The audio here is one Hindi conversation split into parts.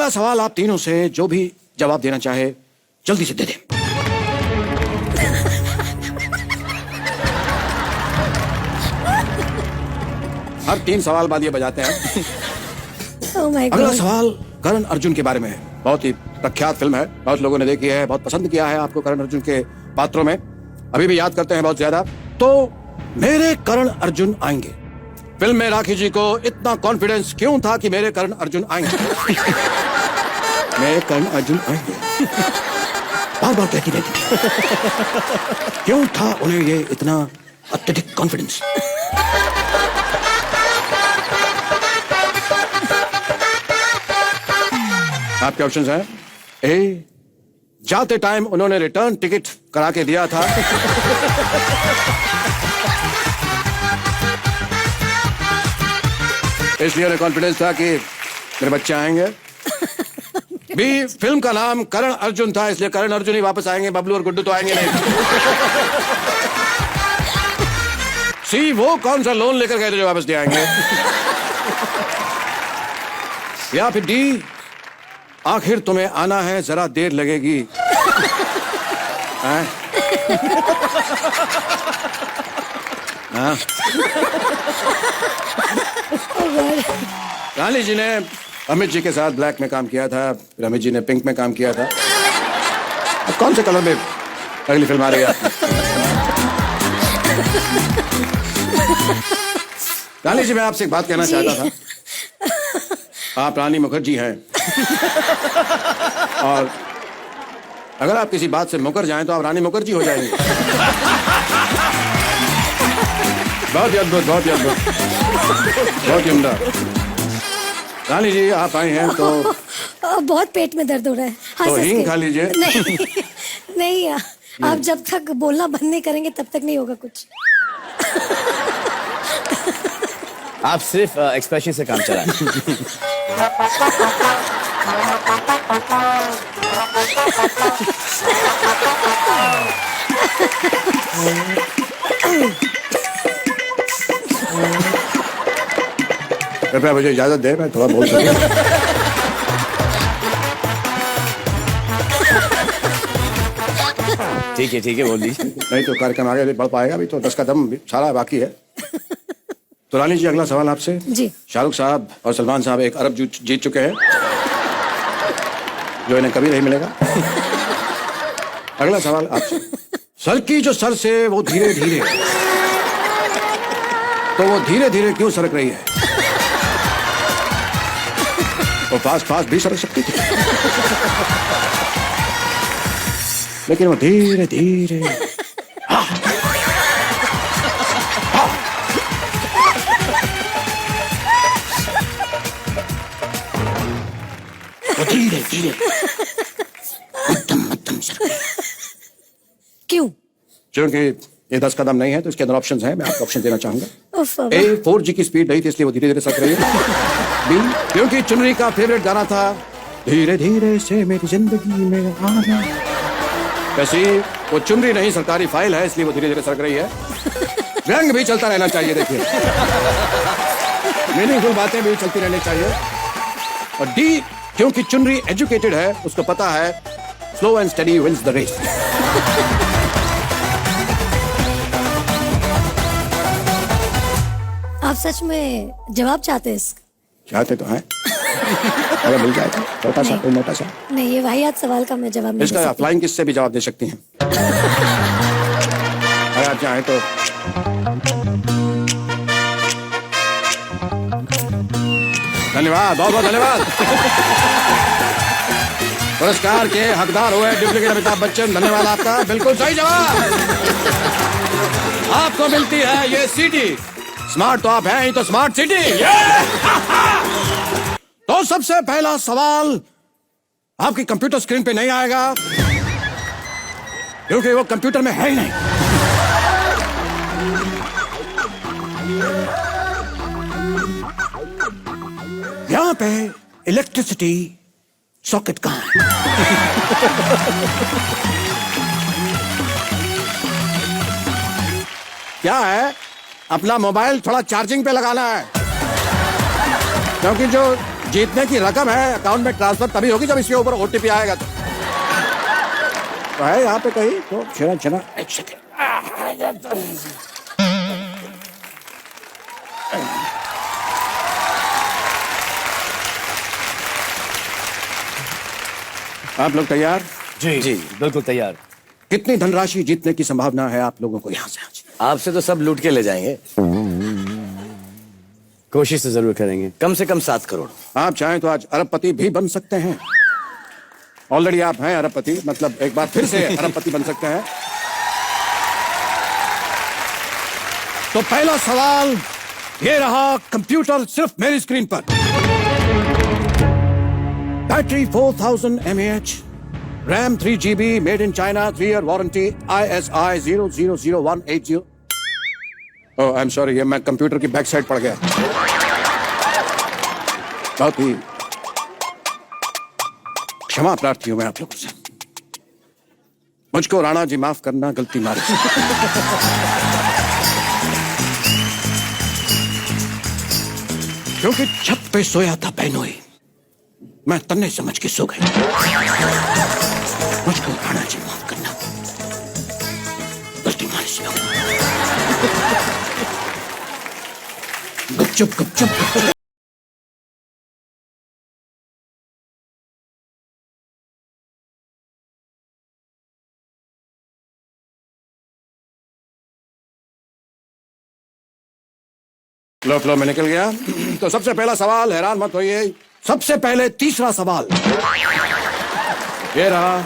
अगला सवाल आप तीनों से जो भी जवाब देना चाहे जल्दी से दे दें। हर 3 सवाल बाद ये बजाते हैं। Oh my God. अगला सवाल करण अर्जुन के बारे में है। बहुत ही प्रख्यात फिल्म है, बहुत लोगों ने देखी है, बहुत पसंद किया है आपको करण अर्जुन के पात्रों में, अभी भी याद करते हैं बहुत ज्यादा। तो मेरे करण अर्जुन आएंगे। फिल्म में राखी जी को इतना कॉन्फिडेंस क्यों था कि मेरे करण अर्जुन आएंगे? मेरे करण अर्जुन आएंगे बार बार कहती रहती। क्यों था उन्हें ये इतना अत्यधिक कॉन्फिडेंस? आपके ऑप्शंस हैं। ए, जाते टाइम उन्होंने रिटर्न टिकट करा के दिया था। इसलिए उन्हें कॉन्फिडेंस था कि मेरे बच्चे आएंगे। बी, फिल्म का नाम करण अर्जुन था, इसलिए करण अर्जुन ही वापस आएंगे, बबलू और गुड्डू तो आएंगे नहीं। सी, वो कौन सा लोन लेकर गए थे जो वापस दे आएंगे। या फिर डी, आखिर तुम्हें आना है, जरा देर लगेगी। रानी जी ने अमित जी के साथ ब्लैक में काम किया था, फिर अमित जी ने पिंक में काम किया था। अब कौन से कलर में अगली फिल्म आ रही है? रानी जी, मैं आपसे एक बात कहना चाहता था। आप रानी मुखर्जी हैं और अगर आप किसी बात से मुकर जाएं तो आप रानी मुखर्जी हो जाएंगे। बहुत ही अद्भुत, बहुत ही अद्भुत, बहुत ही उम्दा। रानी जी, आप आए हैं तो बहुत पेट में दर्द हो रहा है। तो हींग खा लीजिए। नहीं, नहीं, आप जब तक बोलना बंद नहीं करेंगे तब तक नहीं होगा कुछ। आप सिर्फ एक्सप्रेशन से काम चलाएं। कृपया मुझे इजाजत दे, मैं थोड़ा बोल सकूं। ठीक है, बोल दीजिए। नहीं तो कार्यक्रम आगे बढ़ पाएगा, अभी तो 10 का दम सारा बाकी है। तो रानी जी, अगला सवाल आपसे। जी। शाहरुख साहब और सलमान साहब 1 अरब जीत चुके हैं, जो इन्हें कभी नहीं मिलेगा। अगला सवाल आपसे। सर की जो सर से वो धीरे धीरे, तो वो धीरे धीरे क्यों सरक रही है? वो फास्ट फास्ट भी सरक सकती थी, लेकिन वो धीरे धीरे। वो धीरे धीरे मध्यम मध्यम सरक। क्यों? क्योंकि ये 10 कदम नहीं है, तो इसके अंदर ऑप्शंस हैं, मैं आपको ऑप्शन देना चाहूंगा। उफ, ए, 4G की स्पीड नहीं थी, इसलिए वो धीरे धीरे सरक रही है। बी, क्योंकि चुनरी का फेवरेट गाना था धीरे धीरे से मेरी जिंदगी में आना। वैसे वो चुनरी नहीं, सरकारी फाइल है, इसलिए वो धीरे धीरे सरक रही है। रंग भी चलता रहना चाहिए, देखिए, मीनिंगफुल बातें भी चलती रहनी चाहिए। और डी, क्योंकि चुनरी एजुकेटेड है, उसको पता है slow and steady wins the race. आप सच में जवाब चाहते हैं इसका? चाहते तो हैं, अगर मिल जाए तो छोटा सा, कोई मोटा सा। नहीं, ये वाहियात सवाल का मैं जवाब नहीं दे इसका सकती। फ्लाइंग किस से भी जवाब दे सकती हैं, अगर आप चाहें तो। धन्यवाद, बहुत बहुत धन्यवाद। पुरस्कार के हकदार हुए डुप्लीकेट अमिताभ बच्चन, धन्यवाद आपका। बिल्कुल सही जवाब। आपको मिलती है ये सीडी। स्मार्ट तो आप हैं ही, तो स्मार्ट सिटी। तो सबसे पहला सवाल आपकी कंप्यूटर स्क्रीन पे नहीं आएगा, क्योंकि वो कंप्यूटर में है ही नहीं। यहां पे इलेक्ट्रिसिटी सॉकेट कहां है? क्या है, अपना मोबाइल थोड़ा चार्जिंग पे लगाना है, क्योंकि जो जीतने की रकम है, अकाउंट में ट्रांसफर तभी होगी जब इसके ऊपर ओटीपी आएगा तो है यहाँ पे कहीं तो छिना छिना। एक सेकेंड, आप लोग तैयार? जी जी बिल्कुल तैयार। कितनी धनराशि जीतने की संभावना है आप लोगों को यहाँ से आज? आपसे तो सब लूट के ले जाएंगे। कोशिश तो जरूर करेंगे, कम से कम 7 करोड़। आप चाहें तो आज अरबपति भी बन सकते हैं। ऑलरेडी आप हैं अरबपति, मतलब एक बार फिर से अरबपति बन सकते हैं। तो पहला सवाल ये रहा, कंप्यूटर सिर्फ मेरी स्क्रीन पर। Battery 4000 mAh, RAM 3 GB, made in China, 3 year warranty, ISI 000180। Oh I am sorry, ये मैं कंप्यूटर की बैक साइड पड़ गया। बहुत ही क्षमा प्रार्थी हूं मैं आप लोगों से। मुझको राणा जी माफ करना, गलती मारी। क्योंकि छत पे सोया था बहनोई, मैं तन्ने समझ के सो गई। मुझको राणा जी माफ करना, गलती मारी से। गुपचुप गुपचुप गुपचुप। फ्लो फ्लो में निकल गया। तो सबसे पहला सवाल, हैरान मत होइए, सबसे पहले तीसरा सवाल ये रहा।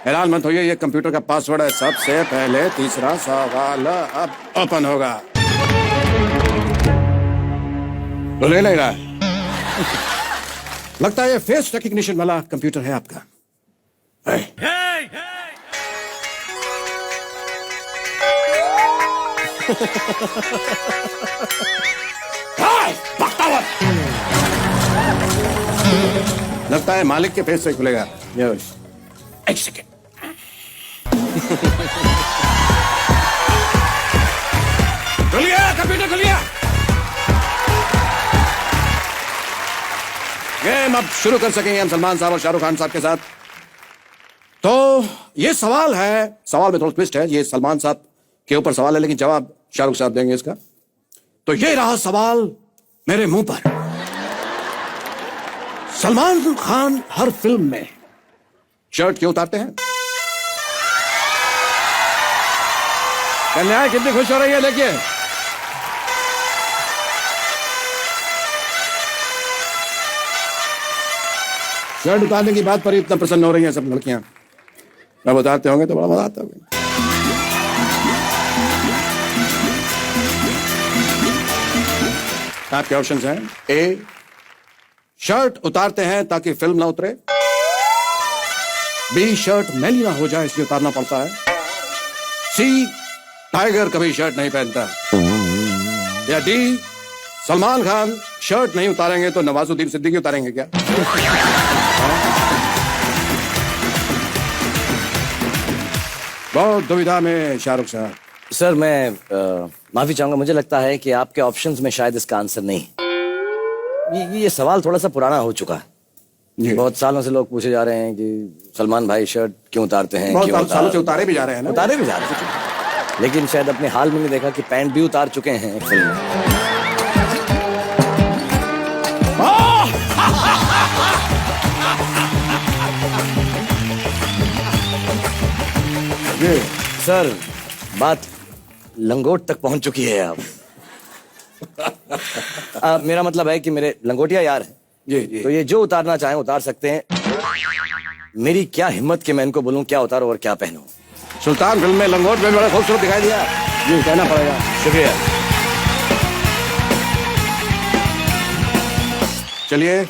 हैरान मत होइए, ये कंप्यूटर का पासवर्ड है। सबसे पहले तीसरा सवाल अब ओपन होगा। तो ले रहा है। लगता है ये फेस रिकग्निशन वाला कंप्यूटर है आपका। लगता है मालिक के फेस से खुलेगा। एक सेकेंड। खुलिए कंप्यूटर, खुलिए। गेम अब शुरू कर सकेंगे हम सलमान साहब और शाहरुख खान साहब के साथ। तो ये सवाल है, सवाल में थोड़ा ट्विस्ट है। ये सलमान साहब के ऊपर सवाल है, लेकिन जवाब शाहरुख साहब देंगे इसका। तो ये रहा सवाल मेरे मुंह पर। सलमान खान हर फिल्म में शर्ट क्यों उतारते हैं? कन्या कितनी खुश हो रही है, देखिए। शर्ट उतारने की बात पर इतना प्रसन्न हो रही हैं सब लड़कियां। अब उतारते होंगे तो बड़ा मजा आता होगा। आपके ऑप्शंस हैं। ए, शर्ट उतारते हैं ताकि फिल्म ना उतरे। बी, शर्ट मैली ना हो जाए इसलिए उतारना पड़ता है। सी, टाइगर कभी शर्ट नहीं पहनता। या डी, सलमान खान शर्ट नहीं उतारेंगे तो नवाजुद्दीन सिद्दीकी उतारेंगे क्या? बहुत दुविधा में शाहरुख साहब। सर मैं माफी चाहूंगा, मुझे लगता है कि आपके ऑप्शंस में शायद इसका आंसर नहीं। ये सवाल थोड़ा सा पुराना हो चुका है। बहुत सालों से लोग पूछे जा रहे हैं कि सलमान भाई शर्ट क्यों उतारते हैं। बहुत सालों से उतारे भी जा रहे हैं ना। उतारे भी जा रहे हैं, लेकिन शायद अपने हाल में नहीं देखा कि पैंट भी उतार चुके हैं एक फिल्म में। सर बात लंगोट तक पहुंच चुकी है अब। मेरा मतलब है कि मेरे लंगोटिया यार हैं। जी। तो ये जो उतारना चाहें उतार सकते हैं। मेरी क्या हिम्मत कि मैं इनको बोलूं क्या उतारो और क्या पहनूं। सुल्तान फिल्म में लंगोट में बड़ा खूबसूरत दिखाई दिया। जी, कहना पड़ेगा। शुक्रिया। चलिए,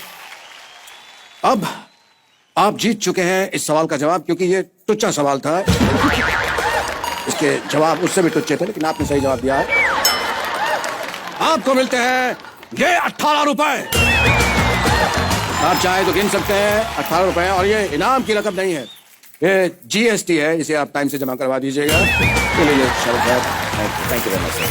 अब आप जीत चुके हैं इस सवाल का जवाब, क्योंकि ये टुच्चा सवाल था। इसके जवाब उससे भी टुच्चे थे, लेकिन आपने सही जवाब दिया है। आपको मिलते हैं ये 18 रुपए। आप चाहे तो गिन सकते हैं 18 रुपए। और ये इनाम की रकम नहीं है, ये GST है, इसे आप टाइम से जमा करवा दीजिएगा। चलिए शाहरुख साहब, thank you very much sir.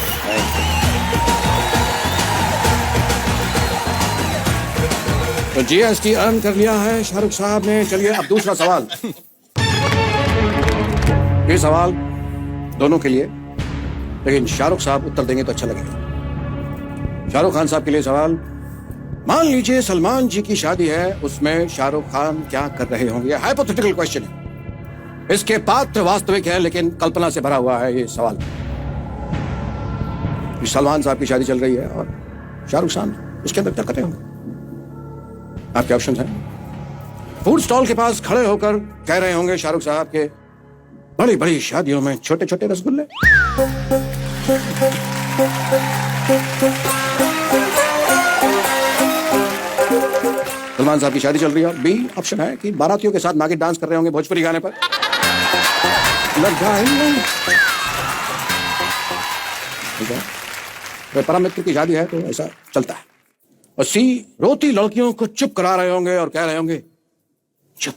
तो जीएसटी अर्न कर लिया है शाहरुख साहब ने। चलिए अब दूसरा सवाल। ये सवाल दोनों के लिए, लेकिन शाहरुख साहब उत्तर देंगे तो अच्छा लगेगा। शाहरुख खान साहब के लिए सवाल। मान लीजिए सलमान जी की शादी है, उसमें शाहरुख खान क्या कर रहे होंगे? हाइपोथेटिकल क्वेश्चन है। इसके पात्र वास्तविक है लेकिन कल्पना से भरा हुआ है ये सवाल। सलमान साहब की शादी चल रही है और शाहरुख खान उसके अंदर क्या कर रहे होंगे? आपके ऑप्शन हैं। फूड स्टॉल के पास खड़े होकर कह रहे होंगे शाहरुख साहब के बड़ी बड़ी शादियों में छोटे छोटे रसगुल्ले। सलमान साहब की शादी चल रही है। बी ऑप्शन है कि बारातियों के साथ नागिन डांस कर रहे होंगे भोजपुरी गाने पर। परम मित्र की शादी है तो ऐसा चलता है। और सी रोती लड़कियों को चुप करा रहे होंगे और कह रहे होंगे चुप।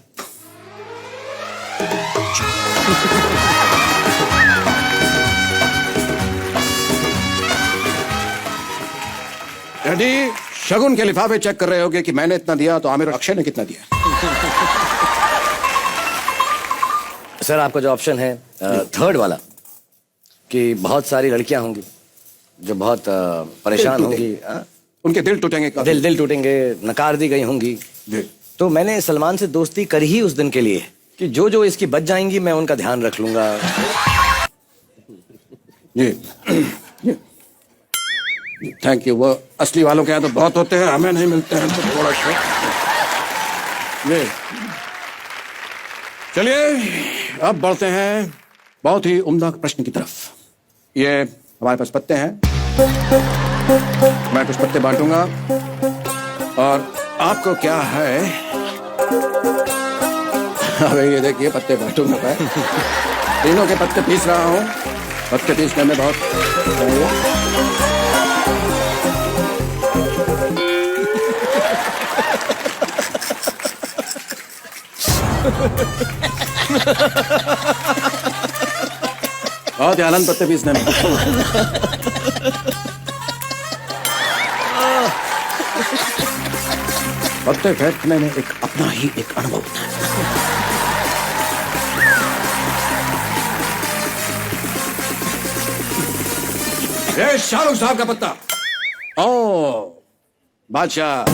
रेडी? शगुन के लिफाफे चेक कर रहे होंगे कि मैंने इतना दिया तो आमिर और अक्षय ने कितना दिया। सर आपका जो ऑप्शन है थर्ड वाला, कि बहुत सारी लड़कियां होंगी जो बहुत परेशान होंगी, उनके दिल टूटेंगे। दिल टूटेंगे, नकार दी गई होंगी। तो मैंने सलमान से दोस्ती करी ही उस दिन के लिए कि जो जो इसकी बच जाएंगी मैं उनका ध्यान रख लूंगा। ये थैंक यू। वो असली वालों के यहाँ तो बहुत होते हैं, हमें नहीं मिलते हैं तो थोड़ा सा। ये चलिए अब बढ़ते हैं बहुत ही उम्दा प्रश्न की तरफ। ये हमारे पास पत्ते हैं, मैं कुछ पत्ते बांटूंगा और आपको क्या है, अबे ये देखिए पत्ते बांटूंगा मैं। तीनों के पत्ते पीस रहा हूँ। पत्ते पीसने में बहुत बहुत ही आनंद पत्ते पीसने में। पत्ते फेंकने में एक अपना ही एक अनुभव होता है। ये शाहरुख साहब का पत्ता। ओ बादशाह,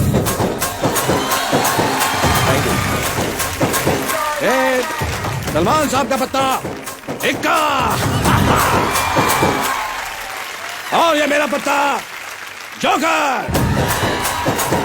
सलमान साहब का पत्ता इक्का। और ये मेरा पत्ता जोकर।